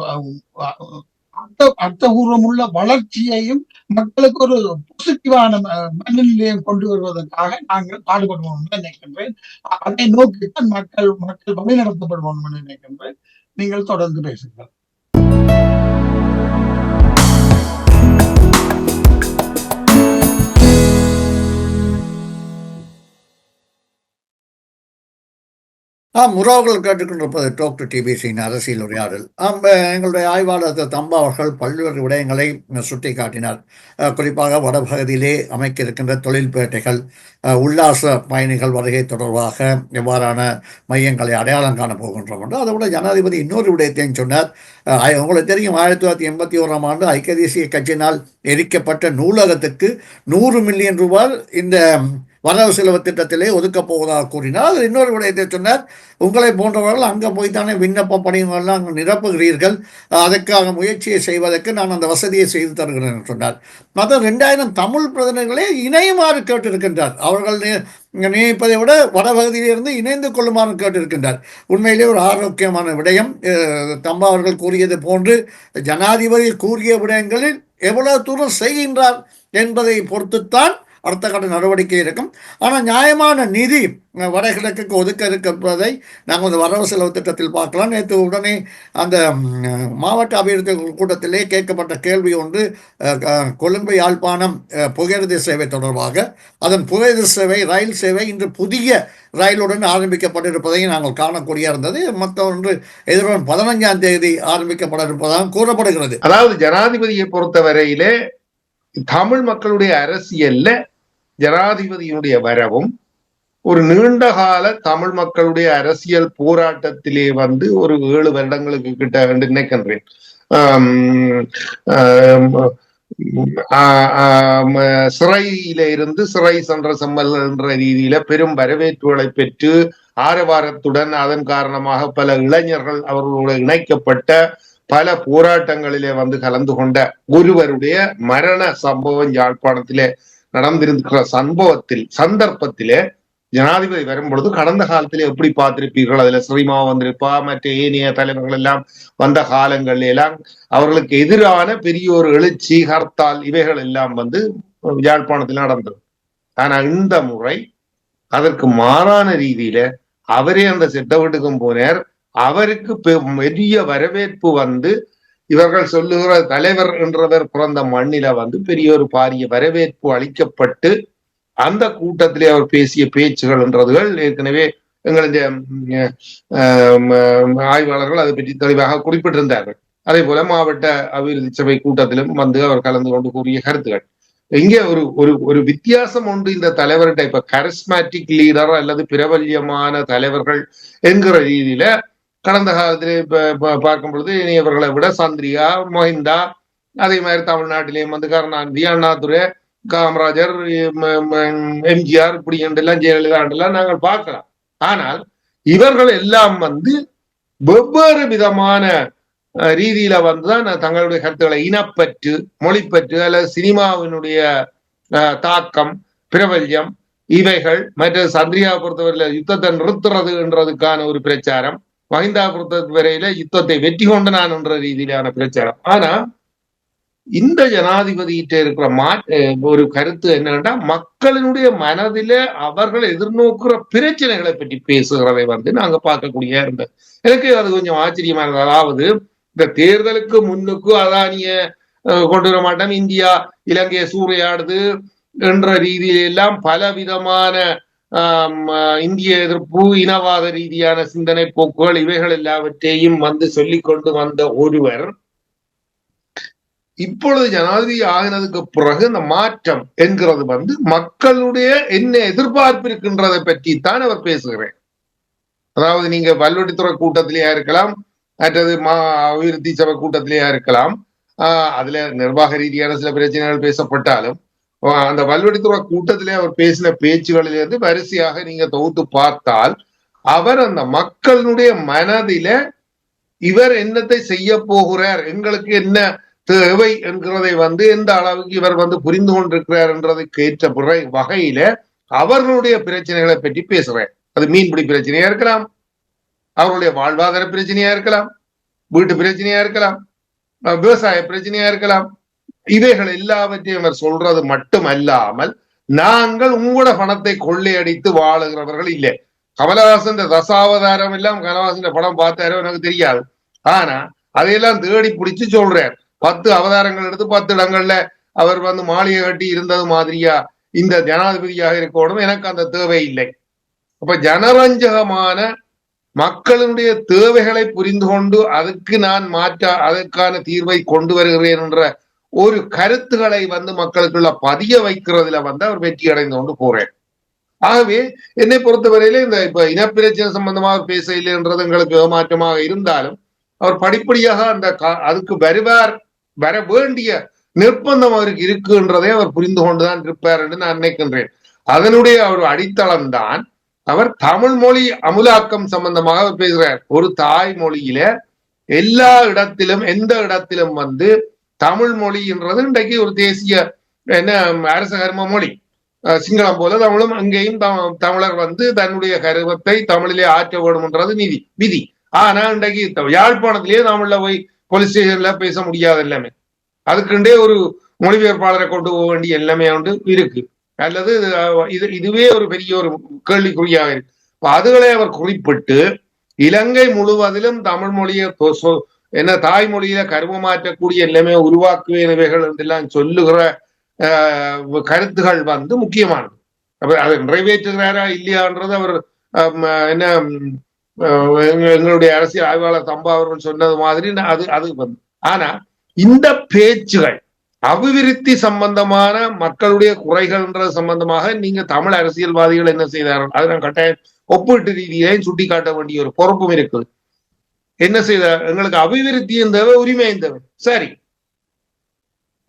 அர்த்தபூர்வமுள்ள வளர்ச்சியையும் மக்களுக்கு ஒரு பாசிட்டிவான மனநிலையம் கொண்டு வருவதற்காக நாங்கள் பாடுபடுவோம் என்று நினைக்கின்றேன். அதை நோக்கித்தான் மக்கள் வழிநடத்தப்படுவோம் என்று நினைக்கின்றேன். நீங்கள் தொடர்ந்து பேசுங்கள். உறவுகள் கேட்டுக்கொண்டிருப்பது டாக் டு டிபிசியின் அரசியல் உரையாடல். எங்களுடைய ஆய்வாளர் தம்பா அவர்கள் பல்வேறு விடயங்களை சுட்டி காட்டினார். குறிப்பாக வடபகுதியிலே அமைக்க இருக்கின்ற தொழில்பேட்டைகள், உல்லாச பயணிகள் வருகை தொடர்பாக எவ்வாறான மையங்களை அடையாளம் காண போகின்றோம் என்று. அதை விட ஜனாதிபதி இன்னொரு விடயத்தையும் சொன்னார். உங்களுக்கு தெரியும், 1981ஆம் ஆண்டு ஐக்கிய தேசிய கட்சியினால் எரிக்கப்பட்ட நூலகத்துக்கு 100 மில்லியன் ரூபாய் இந்த வரவு செலவு திட்டத்திலே ஒதுக்கப் போவதாக கூறினார். அது இன்னொரு விடயத்தை சொன்னார். உங்களை போன்றவர்கள் அங்கே போய்த்தானே விண்ணப்ப படிவங்கள்லாம் அங்கே நிரப்புகிறீர்கள், அதற்காக முயற்சியை செய்வதற்கு நான் அந்த வசதியை செய்து தருகிறேன் என்று சொன்னார். மற்ற 2000 தமிழ் பிரதிநிதிகளே இணையுமாறு கேட்டிருக்கின்றார். அவர்கள் நியமிப்பதை விட வடபகுதியிலிருந்து இணைந்து கொள்ளுமாறு கேட்டிருக்கின்றார். உண்மையிலே ஒரு ஆரோக்கியமான விடயம். தம்பா அவர்கள் கூறியது போன்று ஜனாதிபதி கூறிய விடயங்களில் எவ்வளவு தூரம் செய்கின்றார் என்பதை பொறுத்துத்தான் அடுத்த கட்ட நடவடிக்கை இருக்கும். ஆனால் நியாயமான நிதி வடகிழக்குக்கு ஒதுக்க இருப்பதை நாங்கள் இந்த வரவு செலவு திட்டத்தில் பார்க்கலாம். நேற்று உடனே அந்த மாவட்ட அபிவிருத்தி கூட்டத்திலே கேட்கப்பட்ட கேள்வி ஒன்று கொழும்பு யாழ்ப்பாணம் புகையிரத சேவை தொடர்பாக. அதன் புகையிரத சேவை ரயில் சேவை இன்று புதிய ரயிலுடன் ஆரம்பிக்கப்பட்டிருப்பதையும் நாங்கள் காணக்கூடிய இருந்தது. மற்ற ஒன்று எதிர்வரும் 15ஆம் தேதி ஆரம்பிக்கப்பட இருப்பதாக கூறப்படுகிறது. அதாவது ஜனாதிபதியை பொறுத்தவரையிலே தமிழ் மக்களுடைய அரசியல்ல ஜனாதிபதியினுடைய வரவும் ஒரு நீண்ட கால தமிழ் மக்களுடைய அரசியல் போராட்டத்திலே ஒரு 7 வருடங்களுக்கு கிட்ட என்று நினைக்கின்றேன். சிறையில இருந்து சிறை சென்ற செம்மல் என்ற ரீதியில பெரும் வரவேற்புகளை பெற்று ஆரவாரத்துடன் அதன் காரணமாக பல இளைஞர்கள் அவர்களோடு இணைக்கப்பட்ட பல போராட்டங்களிலே கலந்து கொண்ட ஒருவருடைய மரண சம்பவம் யாழ்ப்பாணத்திலே நடந்திருக்கிற சந்தர்ப்பத்திலே ஜனாதிபதி வரும்பொழுது கடந்த காலத்திலே எப்படி பார்த்திருப்பீர்கள், அதுல ஸ்ரீமா வந்திருப்பா, மற்ற ஏனைய தலைவர்கள் எல்லாம் வந்த காலங்கள்ல எல்லாம் அவர்களுக்கு எதிரான பெரிய ஒரு எழுச்சி, ஹர்த்தால் இவைகள் எல்லாம் யாழ்ப்பாணத்தில் நடந்தது. ஆனா இந்த முறை அதற்கு மாறான ரீதியில அவரே அந்த செட்ட வீட்டுக்கும் போனார். அவருக்கு பெரிய வரவேற்பு இவர்கள் சொல்லுகிற தலைவர் என்றவர் பிறந்த மண்ணில பெரிய ஒரு பாரிய வரவேற்பு அளிக்கப்பட்டு அந்த கூட்டத்திலே அவர் பேசிய பேச்சுகள் என்றதுகள் ஏற்கனவே எங்களுடைய ஆய்வாளர்கள் அதை பற்றி தெளிவாக குறிப்பிட்டிருந்தார்கள். அதே போல மாவட்ட அபிவிருத்தி சபை கூட்டத்திலும் அவர் கலந்து கொண்டு கூறிய கருத்துகள். இங்கே ஒரு வித்தியாசம் உண்டு இந்த தலைவர்கிட்ட. இப்ப கரிஸ்மேட்டிக் லீடர் அல்லது பிரபல்யமான தலைவர்கள் என்கிற ரீதியில கடந்த காலத்திலே பார்க்கும் பொழுது இவர்களை விட சந்திரிகா, மஹிந்தா, அதே மாதிரி தமிழ்நாட்டிலேயும் கருணாநிதி, அண்ணாதுரை, காமராஜர், எம்ஜிஆர் இப்படி என்றெல்லாம் ஜெயலலிதா என்றெல்லாம் நாங்கள் பார்க்கலாம். ஆனால் இவர்கள் எல்லாம் வெவ்வேறு விதமான ரீதியில தான் தங்களுடைய கருத்துக்களை இனப்பற்று, மொழிப்பற்று அல்லது சினிமாவினுடைய தாக்கம், பிரபல்யம் இவைகள், மற்ற சந்திரிகா பொறுத்தவரையில யுத்தத்தை நிறுத்துறது என்றதுக்கான ஒரு பிரச்சாரம், மஹிந்தா பொறுத்தவரையில யுத்தத்தை வெற்றி கொண்டனான் என்ற ரீதியிலான பிரச்சாரம். ஆனா இந்த ஜனாதிபதியிட்ட இருக்கிற ஒரு கருத்து என்னன்னா, மக்களினுடைய மனதில அவர்கள் எதிர்நோக்குற பிரச்சனைகளை பற்றி பேசுகிறதை நாங்க பார்க்கக்கூடிய இருந்தது. எனக்கு அது கொஞ்சம் ஆச்சரியமானது. அதாவது இந்த தேர்தலுக்கு முன்னுக்கு அதானிய கொண்டு வர மாட்டோம், இந்தியா இலங்கையை சூறையாடுது என்ற ரீதியில எல்லாம் பல விதமான இந்திய எதிர்ப்பு, இனவாத ரீதியான சிந்தனை போக்குகள் இவைகள் எல்லாவற்றையும் சொல்லிக் கொண்டு வந்த ஒருவர் இப்பொழுது ஜனாதிபதி ஆகினதுக்கு பிறகு இந்த மாற்றம் என்கிறது மக்களுடைய என்ன எதிர்பார்ப்பு இருக்கின்றதை பற்றித்தான் அவர் பேசுகிறேன். அதாவது நீங்க வல்வெட்டித்துறை கூட்டத்திலேயா இருக்கலாம், மற்றது அபிவிருத்தி சபை கூட்டத்திலேயா இருக்கலாம், அதுல நிர்வாக ரீதியான சில பிரச்சனைகள் பேசப்பட்டாலும் அந்த வல்வெட்டித்துறை கூட்டத்திலே அவர் பேசின பேச்சுகளிலிருந்து வரிசையாக நீங்க தொகுத்து பார்த்தால் அவர் அந்த மக்களுடைய மனதில இவர் என்னத்தை செய்ய போகிறார், எங்களுக்கு என்ன தேவை என்கிறதை எந்த அளவுக்கு இவர் புரிந்து கொண்டிருக்கிறார் என்றதுக்கு ஏற்ற வகையில அவர்களுடைய பிரச்சனைகளை பற்றி பேசுறேன். அது மீன்பிடி பிரச்சனையா இருக்கலாம், அவர்களுடைய வாழ்வாதார பிரச்சனையா இருக்கலாம், வீட்டு பிரச்சனையா இருக்கலாம், விவசாய பிரச்சனையா இருக்கலாம். இவைகள் எல்லாவற்றையும் அவர் சொல்றது மட்டுமல்லாமல் நாங்கள் உங்களோட பணத்தை கொள்ளையடித்து வாழுகிறவர்கள் இல்லை. கமலஹாசன் தசாவதாரம் எல்லாம் கமலஹாசன் படம் பார்த்தாரோ எனக்கு தெரியாது. ஆனா அதையெல்லாம் தேடி பிடிச்சு சொல்றார். 10 அவதாரங்கள் எடுத்து 10 இடங்கள்ல அவர் மாளிகை கட்டி இருந்தது மாதிரியா இந்த ஜனாதிபதியாக இருக்கணும், எனக்கு அந்த தேவை இல்லை. அப்ப ஜனரஞ்சகமான மக்களுடைய தேவைகளை புரிந்து கொண்டு அதுக்கு நான் அதற்கான தீர்வை கொண்டு வருகிறேன் என்ற ஒரு கருத்துக்களை மக்களுக்குள்ள பதிய வைக்கிறதுல அவர் வெற்றி அடைந்து கொண்டு போறேன். ஆகவே என்னை பொறுத்தவரையில இந்த இப்ப இனப்பிரச்சனை சம்பந்தமாக பேசலைன்றது எங்களுக்கு ஏமாற்றமாக இருந்தாலும் அவர் படிப்படியாக அதுக்கு வர வேண்டிய நிர்பந்தம் அவருக்கு இருக்குன்றதை அவர் புரிந்து கொண்டுதான் இருப்பார் என்று நான் நினைக்கின்றேன். அதனுடைய ஒரு அடித்தளம் தான் அவர் தமிழ் மொழி அமுலாக்கம் சம்பந்தமாக அவர் பேசுகிறார். ஒரு தாய்மொழியில எல்லா இடத்திலும் எந்த இடத்திலும் தமிழ் மொழின்றது இன்றைக்கு ஒரு தேசிய அரச கர்ம மொழி. சிங்களம் போல தமிழும் அங்கேயும் தமிழர் தன்னுடைய கருவத்தை தமிழிலே ஆற்ற வேண்டும்ன்றது விதி. ஆனா இன்றைக்கு யாழ்ப்பாணத்திலேயே தமிழ்ல போய் போலீஸ் ஸ்டேஷன்ல பேச முடியாது எல்லாமே. அதுக்குண்டே ஒரு மொழிபெயர்ப்பாளரை கொண்டு போக வேண்டிய எல்லாமே இருக்கு. அல்லது இதுவே ஒரு பெரிய ஒரு கேள்விக்குறியாக இருக்கு. அதுகளை அவர் குறிப்பிட்டு இலங்கை முழுவதிலும் தமிழ் மொழியை என்ன தாய்மொழியில கரும மாற்றக்கூடிய எல்லாமே உருவாக்குவேனவைகள் என்றெல்லாம் சொல்லுகிற கருத்துகள் வந்து முக்கியமானது. அதை நிறைவேற்றுகிறாரா இல்லையான்றது அவர் என்ன எங்களுடைய அரசியல் ஆய்வாளர் தம்பா அவர்கள் சொன்னது மாதிரி அது வந்து. ஆனா இந்த பேச்சுகள் அபிவிருத்தி சம்பந்தமான மக்களுடைய குறைகள்ன்றது சம்பந்தமாக நீங்க தமிழ் அரசியல்வாதிகள் என்ன செய்தார்கள் அதை நான் கட்டாயம் ஒப்பீட்டு ரீதியிலையும் சுட்டி காட்ட வேண்டிய ஒரு பொறுப்பும் இருக்குது. என்ன செய்தார்? எங்களுக்கு அபிவிருத்தியும் தேவை, உரிமையும் தேவை. சரி,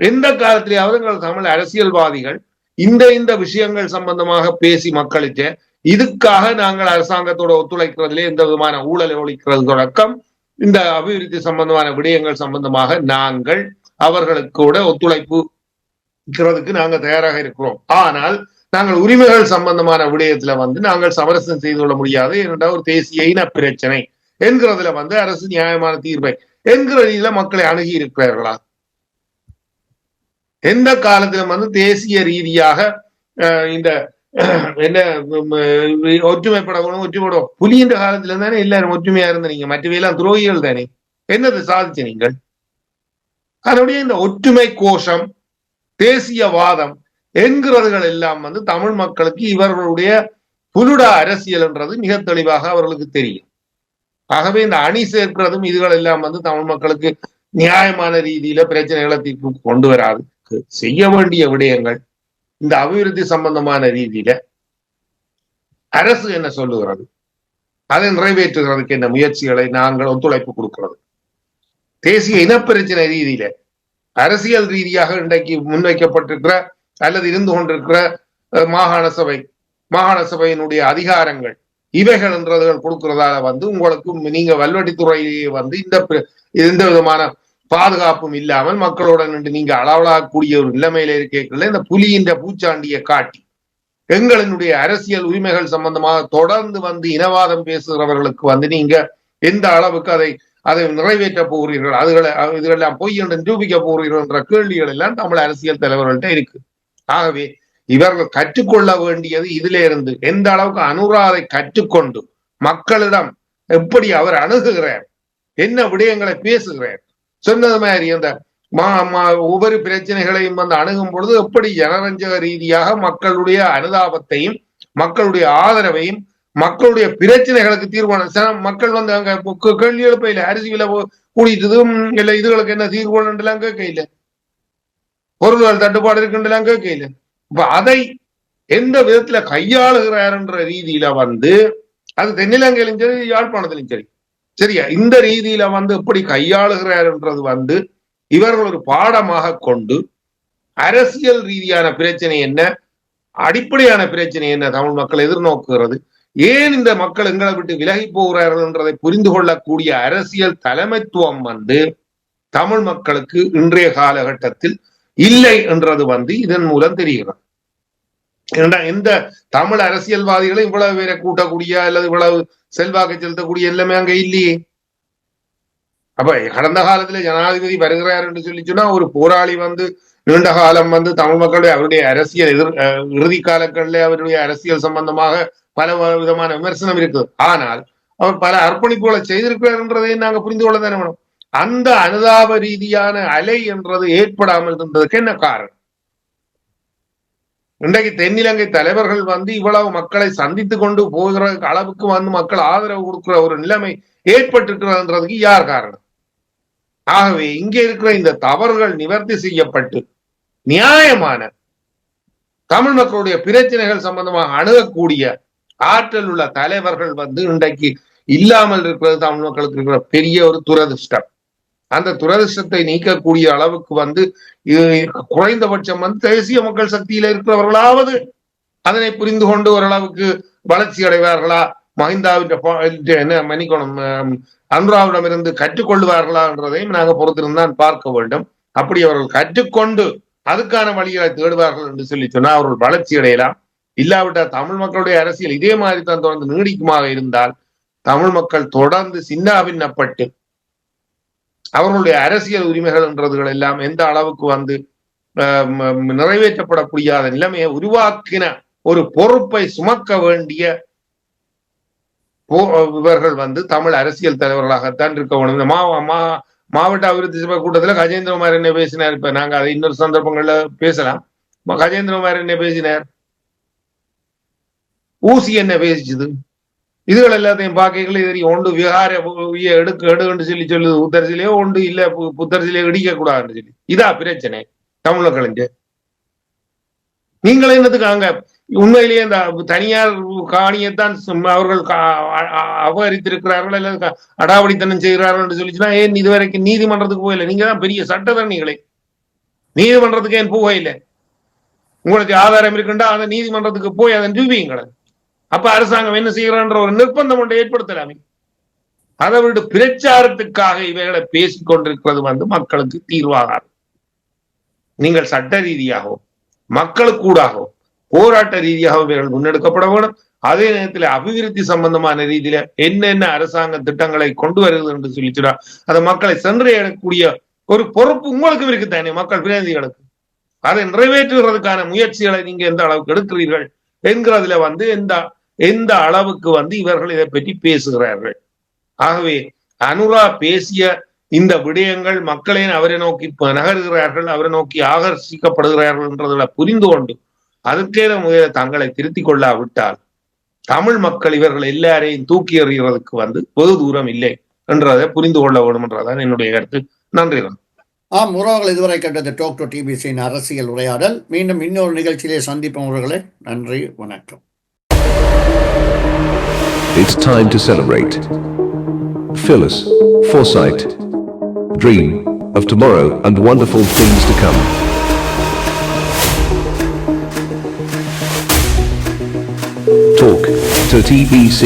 எந்த காலத்திலேயாவது எங்கள் தமிழ் அரசியல்வாதிகள் இந்த விஷயங்கள் சம்பந்தமாக பேசி மக்களுக்கு இதுக்காக நாங்கள் அரசாங்கத்தோட ஒத்துழைக்கிறதுல எந்த விதமான ஊழலை ஒழிக்கிறது தொடக்கம் இந்த அபிவிருத்தி சம்பந்தமான விடயங்கள் சம்பந்தமாக நாங்கள் அவர்களுக்கு கூட ஒத்துழைப்புக்கு நாங்கள் தயாராக இருக்கிறோம். ஆனால் நாங்கள் உரிமைகள் சம்பந்தமான விடயத்துல வந்து நாங்கள் சமரசம் செய்து கொள்ள முடியாது என்ற ஒரு தேசிய இன பிரச்சனை என்கிறதுல வந்து அரசு நியாயமான தீர்வை என்கிற ரீதியில மக்களை அணுகி இருக்கிறார்களா? எந்த காலத்திலும் வந்து தேசிய ரீதியாக இந்த என்ன ஒற்றுமைப்படணும் ஒற்றுமைப்படும் புலின்ற காலத்துல தானே எல்லாரும் ஒற்றுமையா இருந்த நீங்க மற்றவையெல்லாம் துரோகிகள் தானே. என்னது சாதிச்சு நீங்கள்? அதனுடைய இந்த ஒற்றுமை கோஷம் தேசியவாதம் என்கிறதுகள் எல்லாம் வந்து தமிழ் மக்களுக்கு இவர்களுடைய புலுடா அரசியல் என்றது மிக தெளிவாக அவர்களுக்கு தெரியும். ஆகவே இந்த அணி சேர்க்கிறதும் இதுகள் எல்லாம் வந்து தமிழ் மக்களுக்கு நியாயமான ரீதியில பிரச்சனைகளை தீர்ப்பு கொண்டு வராது. செய்ய வேண்டிய விடயங்கள் இந்த அபிவிருத்தி சம்பந்தமான ரீதியில அரசு என்ன சொல்லுகிறது, அதை நிறைவேற்றுகிறதுக்கு என்ன முயற்சிகளை நாங்கள் ஒத்துழைப்பு கொடுக்கிறது. தேசிய இனப்பிரச்சனை ரீதியில அரசியல் ரீதியாக இன்றைக்கு முன்வைக்கப்பட்டிருக்கிற அல்லது இருந்து கொண்டிருக்கிற மாகாண சபையினுடைய அதிகாரங்கள் இவைகள் என்றதுகள் கொடுக்கிறதால வந்து உங்களுக்கு நீங்க வல்வெட்டித்துறையிலேயே வந்து எந்த விதமான பாதுகாப்பும் இல்லாமல் மக்களோட நின்று நீங்க அளவலாகக்கூடிய ஒரு நிலைமையில இருக்கல இந்த புலியின் பூச்சாண்டியை காட்டி எங்களினுடைய அரசியல் உரிமைகள் சம்பந்தமாக தொடர்ந்து வந்து இனவாதம் பேசுகிறவர்களுக்கு வந்து நீங்க எந்த அளவுக்கு அதை நிறைவேற்ற போகிறீர்கள், இதுகளெல்லாம் பொய் என்று நிரூபிக்க போகிறீர்கள் என்ற கேள்விகள் எல்லாம் தமிழ் அரசியல் தலைவர்கள்ட்ட இருக்கு. ஆகவே இவர்கள் கற்றுக்கொள்ள வேண்டியது இதுல இருந்து எந்த அளவுக்கு அனுராதை கற்றுக்கொண்டு மக்களிடம் எப்படி அவர் அணுகுகிறார், என்ன விடயங்களை பேசுகிறார், சொன்னது மாதிரி அந்த ஒவ்வொரு பிரச்சனைகளையும் வந்து அணுகும் பொழுது எப்படி ஜனரஞ்சக ரீதியாக மக்களுடைய அனுதாபத்தையும் மக்களுடைய ஆதரவையும் மக்களுடைய பிரச்சனைகளுக்கு தீர்மானம் மக்கள் வந்து அங்க கேள்வி எழுப்பையில அரிசி விலை கூடிட்டதும் இல்ல இதுகளுக்கு என்ன தீர்மானம் கேட்கல, பொருள்கள் தட்டுப்பாடு இருக்குன்றலாம் கேட்கல. இப்ப அதை எந்த விதத்துல கையாளுகிறார்ன்ற ரீதியில வந்து அது தென்னிலங்கையிலும் சரி யாழ்ப்பாணத்திலும் சரி சரியா இந்த ரீதியில வந்து எப்படி கையாளுகிறார்ன்றது வந்து இவர்கள் ஒரு பாடமாக கொண்டு அரசியல் ரீதியான பிரச்சனை என்ன, அடிப்படையான பிரச்சனை என்ன தமிழ் மக்கள் எதிர்நோக்குகிறது, ஏன் இந்த மக்கள் எங்களை விட்டு விலகி போகிறார்கள் என்றதை புரிந்து கொள்ளக்கூடிய அரசியல் தலைமைத்துவம் வந்து தமிழ் மக்களுக்கு இன்றைய காலகட்டத்தில் இல்லை என்றது வந்து இதன் மூலம் தெரிகிறது. எந்த தமிழ் அரசியல்வாதிகளை இவ்வளவு பேரை கூட்டக்கூடிய அல்லது இவ்வளவு செல்வாக்கு செலுத்தக்கூடிய எல்லாமே அங்க இல்லையே. அப்ப கடந்த காலத்துல ஜனாதிபதி வருகிறார் என்று சொல்லி சொன்னா ஒரு போராளி வந்து நீண்ட காலம் வந்து தமிழ் மக்களுடைய அவருடைய அரசியல் இறுதி காலங்களில் அவருடைய அரசியல் சம்பந்தமாக பல விதமான விமர்சனம் இருக்குது. ஆனால் அவர் பல அர்ப்பணிப்புகளை செய்திருக்கிறார் என்றதை நாங்க புரிந்து கொள்ள தானே வேணும். அந்த அனுதாப ரீதியான அலை என்றது ஏற்படாமல் இருந்ததுக்கு என்ன காரணம்? இன்றைக்கு தென்னிலங்கை தலைவர்கள் வந்து இவ்வளவு மக்களை சந்தித்து கொண்டு போகிற அளவுக்கு வந்து மக்கள் ஆதரவு கொடுக்கிற ஒரு நிலைமை ஏற்பட்டிருக்கிறதுன்றதுக்கு யார் காரணம்? ஆகவே இங்கே இருக்கிற இந்த தவறுகள் நிவர்த்தி செய்யப்பட்டு நியாயமான தமிழ் மக்களுடைய பிரச்சனைகள் சம்பந்தமாக அணுகக்கூடிய ஆற்றல் உள்ள தலைவர்கள் வந்து இன்றைக்கு இல்லாமல் இருக்கிறது தமிழ் மக்களுக்கு இருக்கிற பெரிய ஒரு துரதிருஷ்டம். அந்த துரதிருஷ்டத்தை நீக்கக்கூடிய அளவுக்கு வந்து குறைந்தபட்சம் வந்து தேசிய மக்கள் சக்தியில இருக்கிறவர்களாவது அதனை புரிந்து கொண்டு ஓரளவுக்கு வளர்ச்சி அடைவார்களா, மஹிந்தாவின் என்ன மன்னிக்கணும் அனுராவிடமிருந்து கற்றுக்கொள்வார்களா என்றதையும் நாங்க பொறுத்திருந்தான் பார்க்க வேண்டும். அப்படி அவர்கள் கற்றுக்கொண்டு அதுக்கான வழிகளை தேடுவார்கள் என்று சொல்லி சொன்னா அவர்கள் வளர்ச்சி அடையலாம். இல்லாவிட்டால் தமிழ் மக்களுடைய அரசியல் இதே மாதிரி தான் தொடர்ந்து நீடிக்குமாக இருந்தால் தமிழ் மக்கள் தொடர்ந்து சின்னாபின்னப்பட்டு அவர்களுடைய அரசியல் உரிமைகள் என்றதுகள் எல்லாம் எந்த அளவுக்கு வந்து நிறைவேற்றப்படக்கூடிய நிலைமையை உருவாக்கின ஒரு பொறுப்பை சுமக்க வேண்டிய இவர்கள் தமிழ் அரசியல் தலைவர்களாகத்தான் இருக்க வேண்டும். இந்த மாவட்ட அபிவிருத்தி சபை கூட்டத்தில் கஜேந்திரகுமார் என்ன பேசினார்? இப்ப நாங்க அதை இன்னொரு சந்தர்ப்பங்கள்ல பேசலாம். கஜேந்திரகுமார் என்ன பேசினார்? ஊசி என்ன பேசிச்சது? இதுகள் எல்லாத்தையும் பார்க்கல தெரியும். ஒன்று விகார எடுன்னு சொல்லி சொல்லுது புத்தரசிலேயோ, ஒன்று இல்ல புத்தரசிலேயோ இடிக்க கூடாதுன்னு சொல்லி. இதா பிரச்சனை தமிழர்களுக்கு. நீங்கள் என்னத்துக்கு அங்க உண்மையிலேயே இந்த தனியார் காணியைத்தான் அவர்கள் அபகரித்திருக்கிறார்கள் அல்லது அடாவடித்தனம் செய்கிறார்கள் என்று சொல்லிச்சுன்னா ஏன் இதுவரைக்கும் நீதிமன்றத்துக்கு போகல? நீங்க தான் பெரிய சட்டத்தரணிகளை, நீதிமன்றத்துக்கு ஏன் போகல? உங்களுக்கு ஆதாரம் இருக்குண்டா அந்த நீதிமன்றத்துக்கு போய் அதை நிரூபியுங்கள். அப்ப அரசாங்கம் என்ன செய்யறான்ற ஒரு நிர்பந்தம் ஒன்றை ஏற்படுத்தலாமே. அதை விட்டு பிரச்சாரத்துக்காக இவைகளை பேசிக் கொண்டிருக்கிறது மக்களுக்கு தீர்வாகாது. நீங்கள் சட்ட ரீதியாகவும் மக்களுக்கு கூடாகவும் போராட்ட ரீதியாக இவைகள் முன்னெடுக்கப்பட வேண்டும். அதே நேரத்தில் அபிவிருத்தி சம்பந்தமான ரீதியில என்னென்ன அரசாங்க திட்டங்களை கொண்டு வருகிறது என்று சொல்லிச்சுடா அதை மக்களை சென்றடையக்கூடிய ஒரு பொறுப்பு உங்களுக்கு இருக்குத்தானே, மக்கள் பிரதிநிதிகளுக்கு. அதை நிறைவேற்றுவதற்கான முயற்சிகளை நீங்க எந்த அளவுக்கு எடுக்கிறீர்கள் என்கிறதுல எந்த அளவுக்கு இவர்கள் இதை பற்றி பேசுகிறார்கள். ஆகவே அனுரா பேசிய இந்த விடயங்கள் மக்களே அவரை நோக்கி நகர்கிறார்கள், அவரை நோக்கி ஆகர்ஷிக்கப்படுகிறார்கள் என்றதுல புரிந்து கொண்டு அதற்கேத முதலில் தங்களை திருத்திக் கொள்ளாவிட்டால் தமிழ் மக்கள் இவர்கள் எல்லாரையும் தூக்கி எறிகிறதுக்கு வெகு தூரம் இல்லை என்றதை புரிந்து கொள்ள வேண்டும் என்றதான் என்னுடைய கருத்து. நன்றி. உறவுகள் இதுவரை கேட்டது டாக் டு டிபிசியின் அரசியல் உரையாடல். மீண்டும் இன்னொரு நிகழ்ச்சியிலே சந்திப்போம் உறவுகளே. நன்றி, வணக்கம். It's time to celebrate. Phyllis Forsyth, dream of tomorrow and wonderful things to come. Talk to TBC.